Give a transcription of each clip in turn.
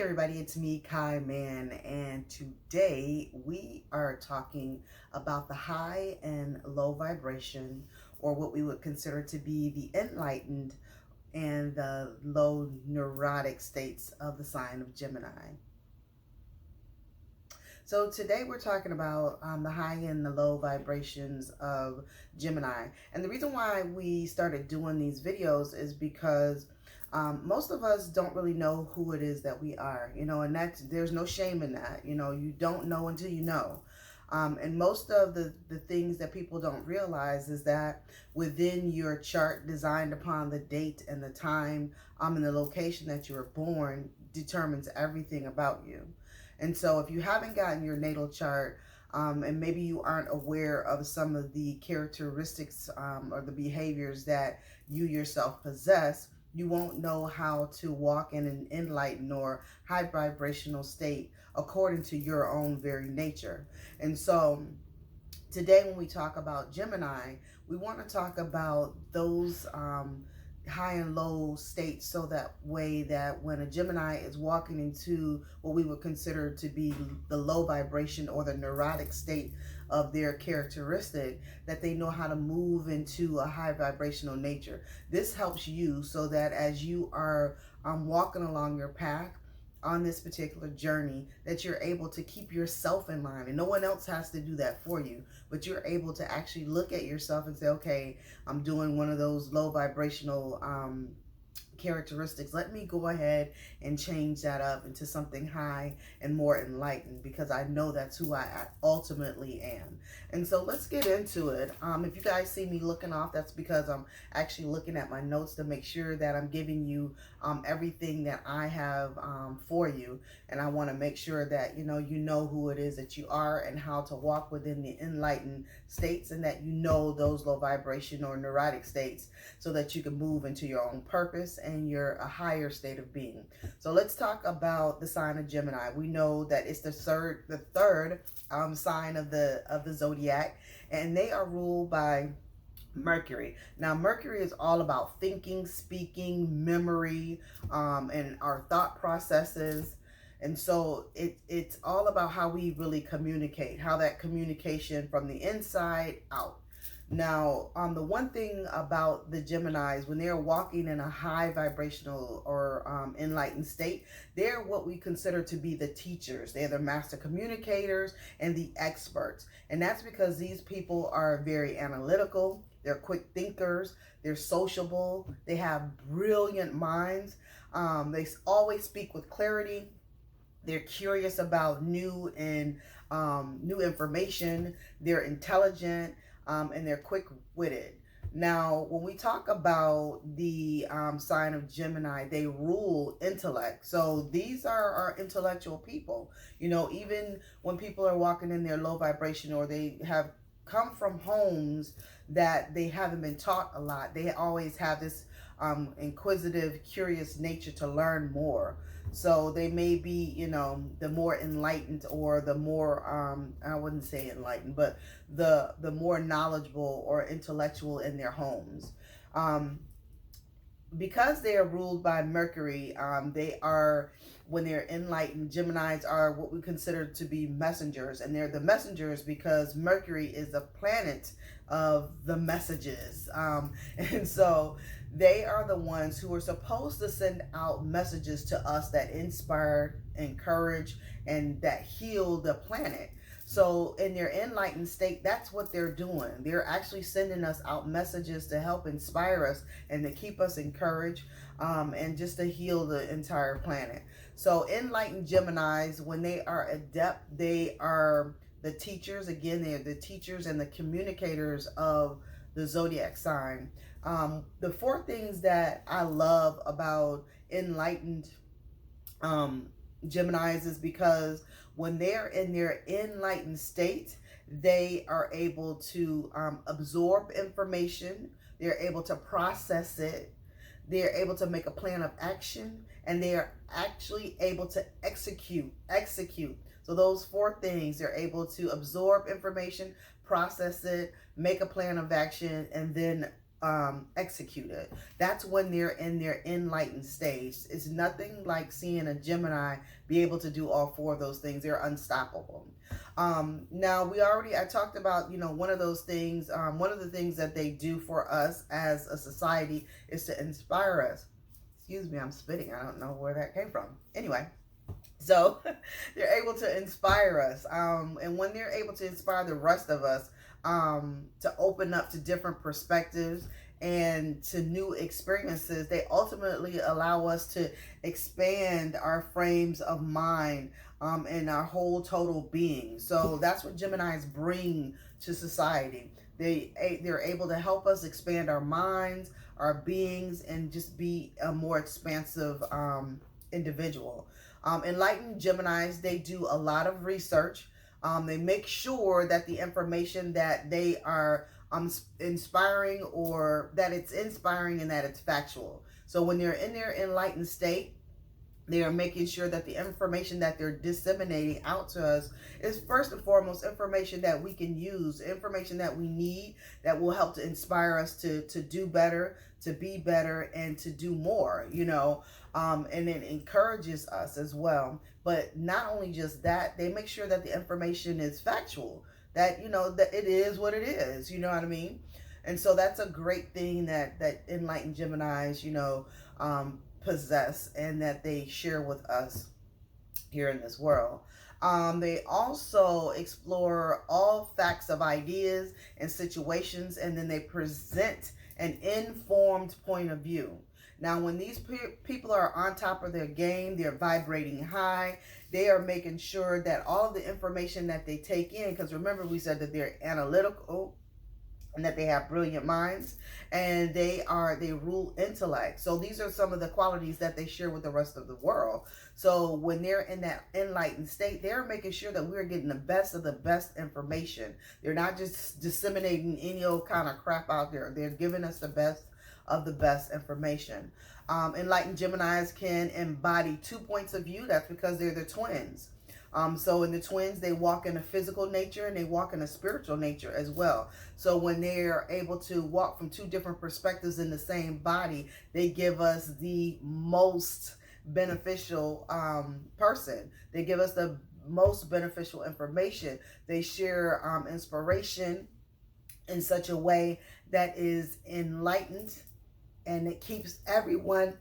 everybody, it's me, Kai Man, and today we are talking about the high and low vibration, or what we would consider to be the enlightened and the low neurotic states of the sign of Gemini. So today we're talking about the high and the low vibrations of Gemini. And the reason why we started doing these videos is because most of us don't really know who it is that we are, and there's no shame in that. You don't know until you know. And most of the things that people don't realize is that within your chart designed upon the date and the time and the location that you were born determines everything about you. And so if you haven't gotten your natal chart, and maybe you aren't aware of some of the characteristics or the behaviors that you yourself possess, you won't know how to walk in an enlightened or high vibrational state according to your own very nature. And so today when we talk about Gemini, we want to talk about those high and low states, so that way that when a Gemini is walking into what we would consider to be the low vibration or the neurotic state of their characteristic, that they know how to move into a high vibrational nature. This helps you so that as you are walking along your path on this particular journey, that you're able to keep yourself in line, and no one else has to do that for you, but you're able to actually look at yourself and say, okay, I'm doing one of those low vibrational characteristics. Let me go ahead and change that up into something high and more enlightened, because I know that's who I ultimately am. And so let's get into it. If you guys see me looking off, that's because I'm actually looking at my notes to make sure that I'm giving you everything that I have for you. And I want to make sure that you know who it is that you are and how to walk within the enlightened states, and that you know those low vibration or neurotic states, so that you can move into your own purpose and a higher state of being. So let's talk about the sign of Gemini. We know that it's the third sign of the zodiac, and they are ruled by Mercury. Now, Mercury is all about thinking, speaking, memory, and our thought processes. And so it's all about how we really communicate, how that communication from the inside out. Now, the one thing about the Geminis, when they're walking in a high vibrational or enlightened state, they're what we consider to be the teachers. They're the master communicators and the experts. And that's because these people are very analytical. They're quick thinkers. They're sociable. They have brilliant minds. They always speak with clarity. They're curious about new information. They're intelligent. And they're quick-witted. Now, when we talk about the sign of Gemini, they rule intellect. So these are our intellectual people. Even when people are walking in their low vibration, or they have come from homes that they haven't been taught a lot, they always have this inquisitive, curious nature to learn more. So they may be, the more enlightened, or the more, I wouldn't say enlightened, but the more knowledgeable or intellectual in their homes. Because they are ruled by Mercury, they are, when they're enlightened, Geminis are what we consider to be messengers. And they're the messengers because Mercury is a planet of the messages. And so they are the ones who are supposed to send out messages to us that inspire, encourage, and that heal the planet. So in their enlightened state, that's what they're doing. They're actually sending us out messages to help inspire us and to keep us encouraged, and just to heal the entire planet. So enlightened Geminis, when they are adept, they are the teachers. Again, they're the teachers and the communicators of the zodiac sign. The four things that I love about enlightened Geminis is because when they're in their enlightened state, they are able to absorb information. They're able to process it. They're able to make a plan of action, and they are actually able to execute. So those four things, they're able to absorb information, process it, make a plan of action, and then executed. That's when they're in their enlightened stage. It's nothing like seeing a Gemini be able to do all four of those things. They're unstoppable. Now I talked about, one of those things, one of the things that they do for us as a society is to inspire us. Excuse me, I'm spitting. I don't know where that came from. Anyway, so they're able to inspire us. And when they're able to inspire the rest of us, to open up to different perspectives and to new experiences, they ultimately allow us to expand our frames of mind, and our whole total being. So that's what Geminis bring to society. They're able to help us expand our minds, our beings, and just be a more expansive individual. Enlightened Geminis, they do a lot of research. They make sure that the information that they are inspiring, or that it's inspiring and that it's factual. So when they're in their enlightened state, they are making sure that the information that they're disseminating out to us is first and foremost information that we can use, information that we need, that will help to inspire us to do better, to be better, and to do more, and it encourages us as well. But not only just that, they make sure that the information is factual, that, that it is what it is, you know what I mean? And so that's a great thing that enlightened Geminis, possess, and that they share with us here in this world. They also explore all facts of ideas and situations, and then they present an informed point of view. Now, when these people are on top of their game, they're vibrating high, they are making sure that all of the information that they take in, because remember we said that they're analytical, and that they have brilliant minds, and they rule intellect. So these are some of the qualities that they share with the rest of the world. So when they're in that enlightened state, they're making sure that we're getting the best of the best information. They're not just disseminating any old kind of crap out there. They're giving us the best of the best information. Enlightened Geminis can embody 2 points of view. That's because they're the twins. So in the twins, they walk in a physical nature and they walk in a spiritual nature as well. So when they're able to walk from two different perspectives in the same body, they give us the most beneficial person. They give us the most beneficial information. They share inspiration in such a way that is enlightened, and it keeps everyone,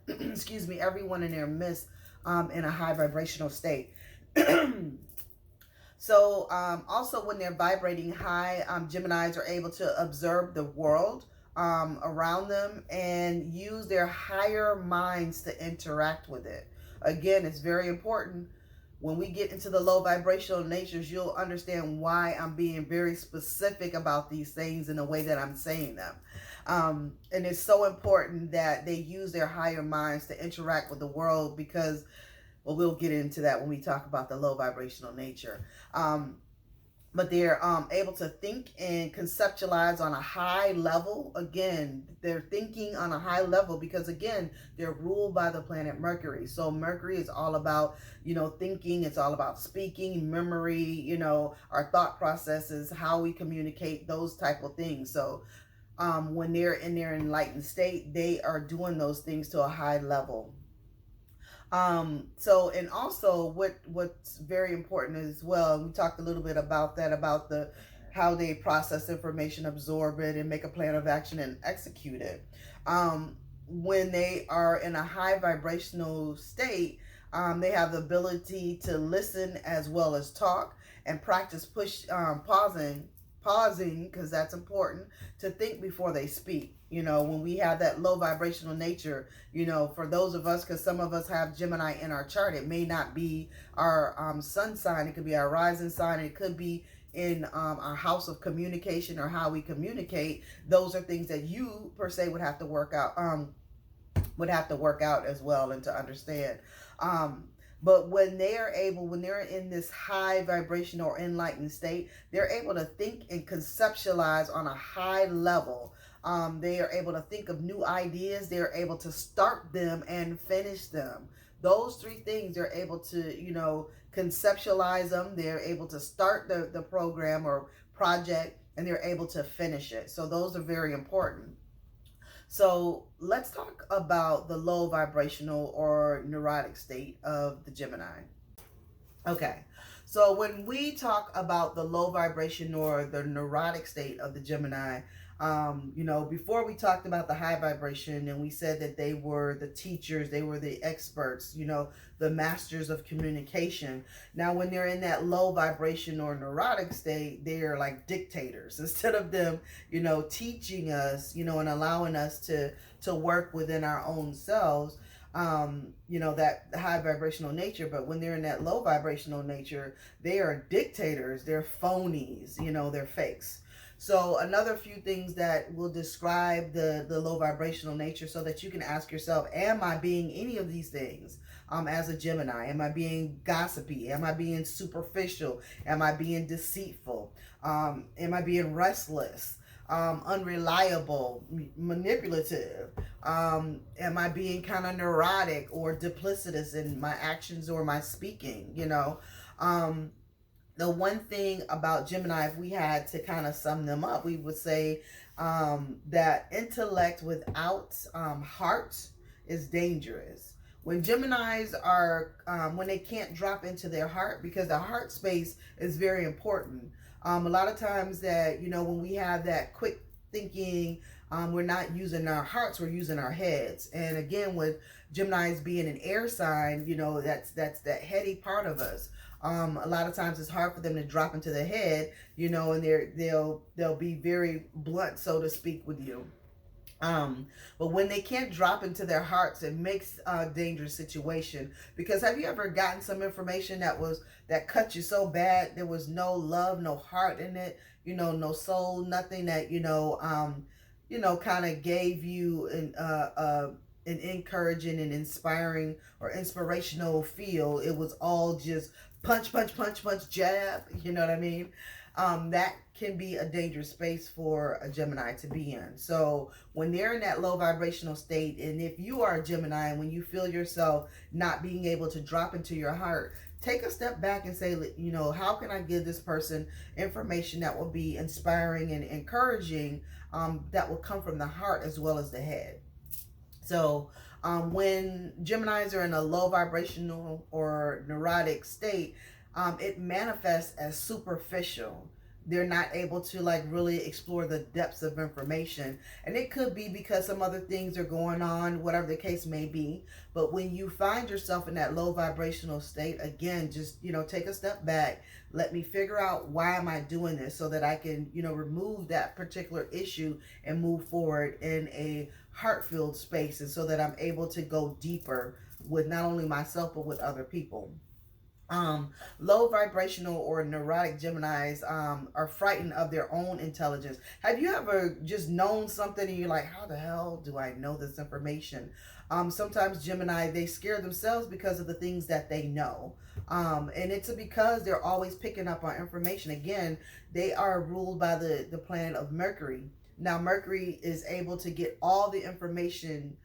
everyone in their midst in a high vibrational state. So also when they're vibrating high, Geminis are able to observe the world around them and use their higher minds to interact with it. Again, it's very important. When we get into the low vibrational natures, you'll understand why I'm being very specific about these things in the way that I'm saying them. And it's so important that they use their higher minds to interact with the world, because, well, we'll get into that when we talk about the low vibrational nature. But they're able to think and conceptualize on a high level. Again, they're thinking on a high level because, again, they're ruled by the planet Mercury. So Mercury is all about, thinking. It's all about speaking, memory, our thought processes, how we communicate, those type of things. So when they're in their enlightened state, they are doing those things to a high level. So, and also what's very important as well, we talked a little bit about that, about how they process information, absorb it, and make a plan of action and execute it. When they are in a high vibrational state, they have the ability to listen as well as talk, and practice pausing, because that's important, to think before they speak. When we have that low vibrational nature, for those of us, because some of us have Gemini in our chart, it may not be our sun sign, it could be our rising sign, it could be in our house of communication or how we communicate. Those are things that you per se would have to work out as well, and to understand. But when they're in this high vibration or enlightened state, they're able to think and conceptualize on a high level. They are able to think of new ideas. They're able to start them and finish them. Those three things, they're able to, conceptualize them. They're able to start the program or project, and they're able to finish it. So those are very important. So let's talk about the low vibrational or neurotic state of the Gemini. Okay, so when we talk about the low vibration or the neurotic state of the Gemini, before we talked about the high vibration and we said that they were the teachers, they were the experts, the masters of communication. Now, when they're in that low vibration or neurotic state, they're like dictators. Instead of them, teaching us, and allowing us to work within our own selves, that high vibrational nature. But when they're in that low vibrational nature, they are dictators, they're phonies, they're fakes. So another few things that will describe the low vibrational nature, so that you can ask yourself, am I being any of these things as a Gemini? Am I being gossipy? Am I being superficial? Am I being deceitful? Am I being restless? Unreliable, manipulative? Am I being kind of neurotic or duplicitous in my actions or my speaking? The one thing about Gemini, if we had to kind of sum them up, we would say that intellect without heart is dangerous. When Geminis are, when they can't drop into their heart, because the heart space is very important. A lot of times that, when we have that quick thinking, we're not using our hearts, we're using our heads. And again, with Geminis being an air sign, that's that heady part of us. A lot of times it's hard for them to drop into the head, and they'll be very blunt, so to speak, with you. But when they can't drop into their hearts, it makes a dangerous situation. Because have you ever gotten some information that cut you so bad, there was no love, no heart in it, no soul, nothing that kind of gave you an encouraging and inspiring or inspirational feel. It was all just punch, punch, punch, punch, jab. You know what I mean? That can be a dangerous space for a Gemini to be in. So when they're in that low vibrational state, and if you are a Gemini and when you feel yourself not being able to drop into your heart, take a step back and say, how can I give this person information that will be inspiring and encouraging, that will come from the heart as well as the head. So when Geminis are in a low vibrational or neurotic state, it manifests as superficial. They're not able to really explore the depths of information. And it could be because some other things are going on, whatever the case may be. But when you find yourself in that low vibrational state, again, just, take a step back. Let me figure out, why am I doing this, so that I can, remove that particular issue and move forward in a heart-filled space, and so that I'm able to go deeper with not only myself, but with other people. Low vibrational or neurotic Geminis are frightened of their own intelligence. Have you ever just known something and you're like, how the hell do I know this information? Sometimes Gemini, they scare themselves because of the things that they know. And it's because they're always picking up on information. Again, they are ruled by the planet of Mercury. Now, Mercury is able to get all the information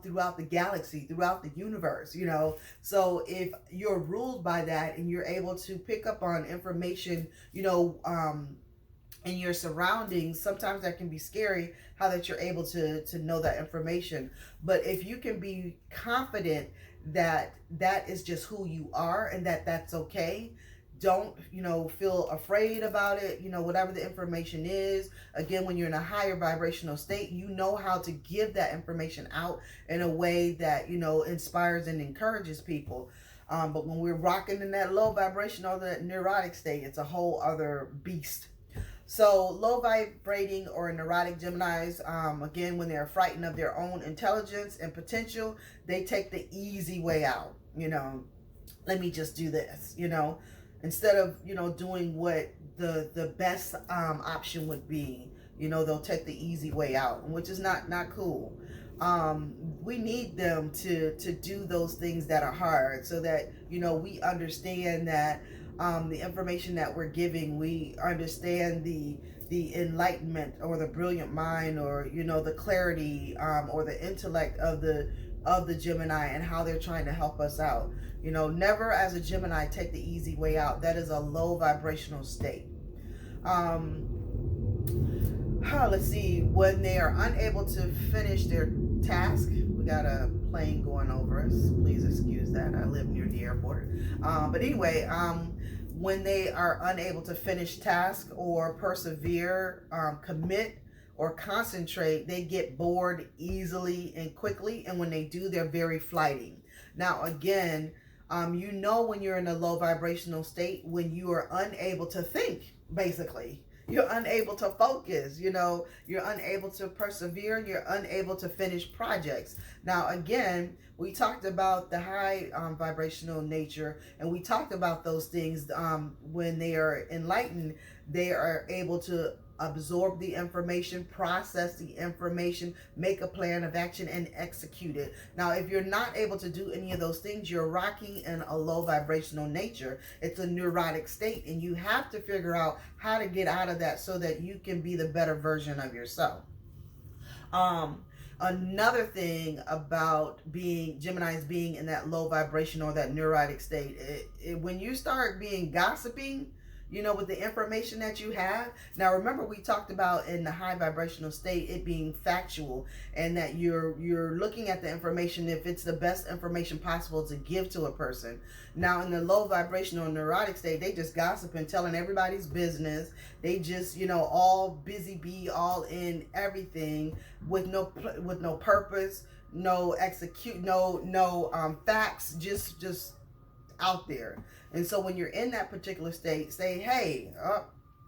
throughout the galaxy, throughout the universe, So if you're ruled by that and you're able to pick up on information, in your surroundings, sometimes that can be scary, how that you're able to know that information. But if you can be confident that that is just who you are and that that's okay, don't feel afraid about it. Whatever the information is, again, when you're in a higher vibrational state, you know how to give that information out in a way that inspires and encourages people. But when we're rocking in that low vibration or the neurotic state, it's a whole other beast. So low vibrating or neurotic Geminis, again, when they're frightened of their own intelligence and potential, they take the easy way out. Let me just do this, instead of doing what the best option would be. They'll take the easy way out, which is not cool. We need them to do those things that are hard, so that we understand that the information that we're giving, we understand the enlightenment or the brilliant mind, or the clarity or the intellect of the Gemini and how they're trying to help us out. Never as a Gemini take the easy way out. That is a low vibrational state. let's see, when they are unable to finish their task. We got a plane going over us. Please excuse that. I live near the airport. But anyway, when they are unable to finish task or persevere, commit, or concentrate, they get bored easily and quickly. And when they do, they're very flighty. Now, again, you know when you're in a low vibrational state, when you are unable to think, basically. You're unable to focus, you're unable to persevere, you're unable to finish projects. Now, again, we talked about the high vibrational nature, and we talked about those things. When they are enlightened, they are able to absorb the information, process the information, make a plan of action, and execute it. Now, if you're not able to do any of those things, you're rocking in a low vibrational nature. It's a neurotic state, and you have to figure out how to get out of that so that you can be the better version of yourself. Another thing about Geminis being in that low vibration or that neurotic state, when you start being gossiping, with the information that you have. Now, remember, we talked about in the high vibrational state, it being factual, and that you're looking at the information if it's the best information possible to give to a person. Now, in the low vibrational neurotic state, they just gossip and telling everybody's business. They just, all busy bee, all in everything with no purpose, no facts, just out there. And so when you're in that particular state, say, hey,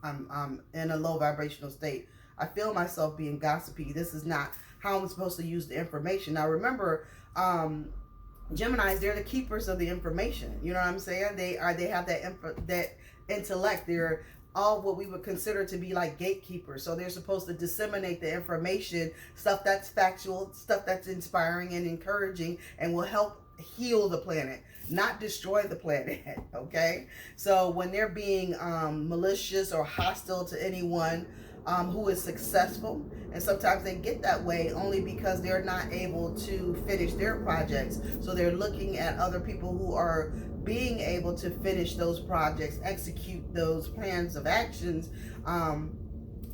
I'm in a low vibrational state. I feel myself being gossipy. This is not how I'm supposed to use the information. Now, remember, Geminis, they're the keepers of the information. You know what I'm saying? They have that intellect. They're all what we would consider to be like gatekeepers. So they're supposed to disseminate the information, stuff that's factual, stuff that's inspiring and encouraging, and will help heal the planet, not destroy the planet. Okay, so when they're being malicious or hostile to anyone who is successful, and sometimes they get that way only because they're not able to finish their projects, so they're looking at other people who are being able to finish those projects, execute those plans of actions.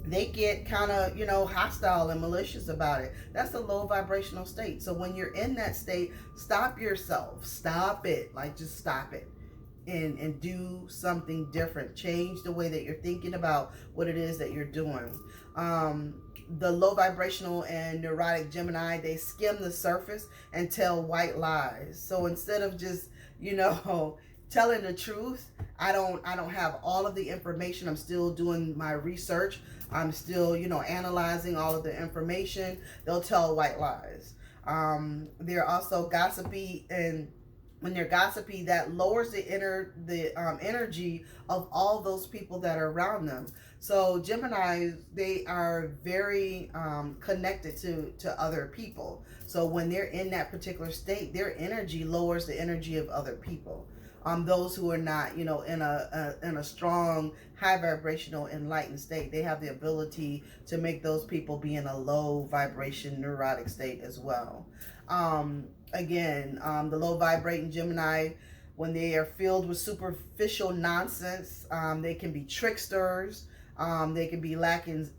They get kind of, hostile and malicious about it. That's a low vibrational state. So when you're in that state, stop yourself. Stop it. Like, just stop it. And do something different. Change the way that you're thinking about what it is that you're doing. The low vibrational and neurotic Gemini, they skim the surface and tell white lies. So instead of just, telling the truth, I don't have all of the information. I'm still doing my research. I'm still, analyzing all of the information. They'll tell white lies. They're also gossipy, and when they're gossipy, that lowers the energy of all those people that are around them. So Geminis, they are very connected to other people. So when they're in that particular state, their energy lowers the energy of other people. Those who are not, in a strong, high vibrational, enlightened state, they have the ability to make those people be in a low vibration, neurotic state as well. Again, the low vibrating Gemini, when they are filled with superficial nonsense, they can be tricksters. They can be lacking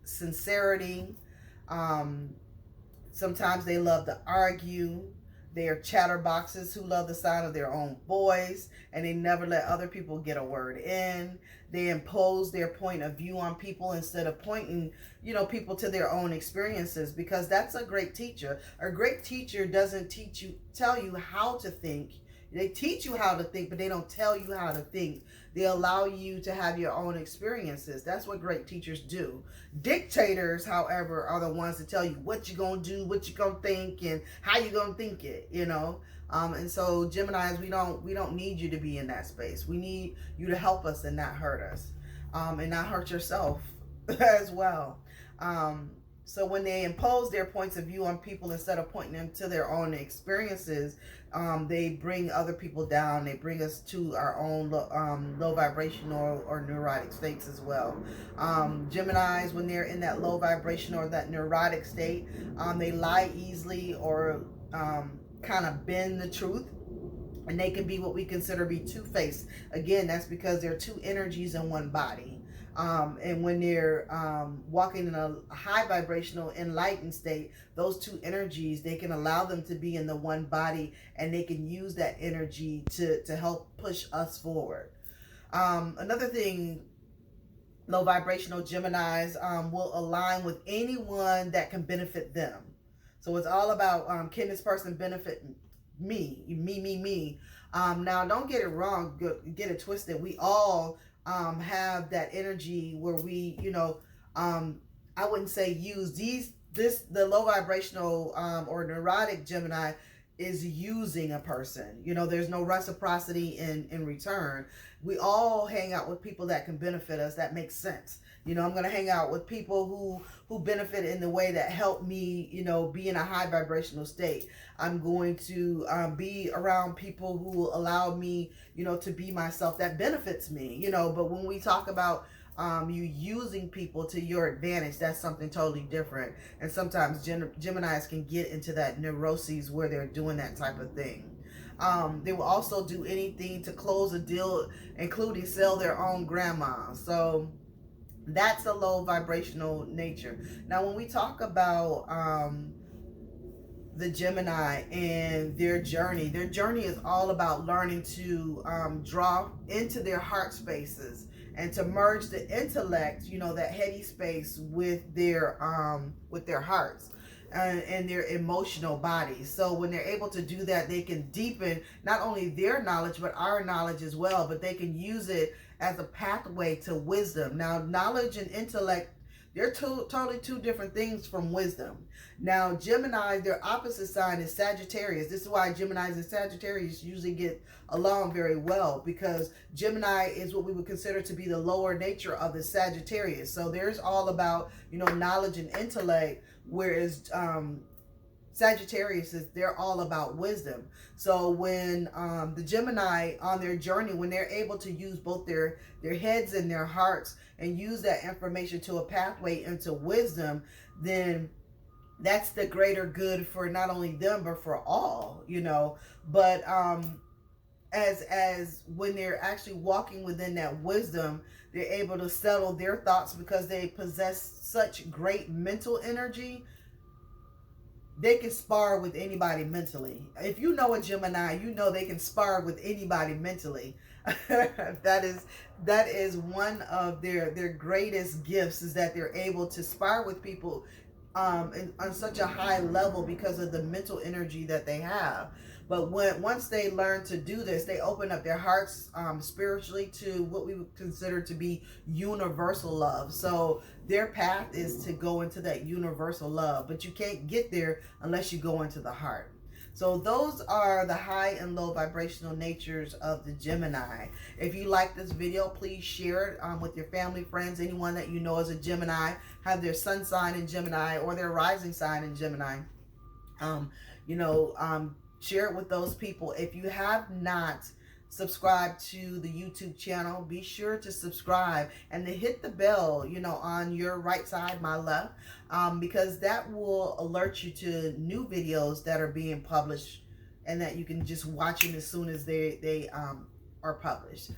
sincerity. Sometimes they love to argue. They are chatterboxes who love the sound of their own voice, and they never let other people get a word in. They impose their point of view on people instead of pointing, people to their own experiences, because that's a great teacher. A great teacher doesn't tell you how to think. They teach you how to think, but they don't tell you how to think. They allow you to have your own experiences. That's what great teachers do. Dictators, however, are the ones that tell you what you're going to do, what you're going to think, and how you're going to think it, And so Geminis, we don't need you to be in that space. We need you to help us and not hurt us, and not hurt yourself as well. So when they impose their points of view on people instead of pointing them to their own experiences, they bring other people down. They bring us to our own low vibrational or neurotic states as well. Geminis, when they're in that low vibration or that neurotic state, they lie easily or kind of bend the truth. And they can be what we consider be two-faced. Again, that's because they're two energies in one body. And when they're walking in a high vibrational enlightened state, those two energies, they can allow them to be in the one body, and they can use that energy to help push us forward. Another thing, low vibrational Geminis will align with anyone that can benefit them. So it's all about, can this person benefit me. Now, don't get it wrong, get it twisted. We all have that energy where we, I wouldn't say use the low vibrational or neurotic Gemini is using a person. There's no reciprocity in return. We all hang out with people that can benefit us. That makes sense. I'm going to hang out with people who benefit in the way that help me, be in a high vibrational state. I'm going to be around people who allow me, to be myself. That benefits me, But when we talk about you using people to your advantage, that's something totally different. And sometimes Geminis can get into that neuroses where they're doing that type of thing. They will also do anything to close a deal, including sell their own grandma. So that's a low vibrational nature. Now, when we talk about the Gemini and their journey is all about learning to draw into their heart spaces and to merge the intellect, that heady space with their hearts and their emotional bodies. So when they're able to do that, they can deepen not only their knowledge but our knowledge as well. But they can use it as a pathway to wisdom. Now, knowledge and intellect, they're totally two different things from wisdom. Now, Gemini, their opposite sign is Sagittarius. This is why Geminis and Sagittarius usually get along very well, because Gemini is what we would consider to be the lower nature of the Sagittarius. So there's all about, knowledge and intellect, whereas Sagittarius they're all about wisdom. So when the Gemini on their journey, when they're able to use both their heads and their hearts and use that information to a pathway into wisdom, then that's the greater good for not only them but for all, But as when they're actually walking within that wisdom, they're able to settle their thoughts because they possess such great mental energy. They can spar with anybody mentally. If you know a Gemini, they can spar with anybody mentally. that is one of their greatest gifts, is that they're able to spar with people on such a high level because of the mental energy that they have. But once they learn to do this, they open up their hearts spiritually to what we would consider to be universal love. So their path is to go into that universal love, but you can't get there unless you go into the heart. So those are the high and low vibrational natures of the Gemini. If you like this video, please share it with your family, friends, anyone that you know is a Gemini, have their sun sign in Gemini or their rising sign in Gemini. Share it with those people. If you have not subscribed to the YouTube channel, be sure to subscribe and to hit the bell, on your right side, my left, because that will alert you to new videos that are being published and that you can just watch them as soon as they are published.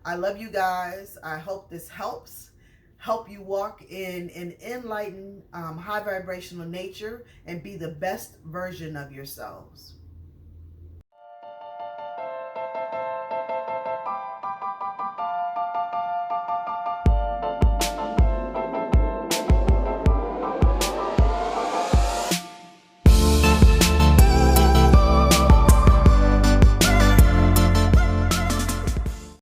I love you guys. I hope this help you walk in an enlightened, high vibrational nature and be the best version of yourselves.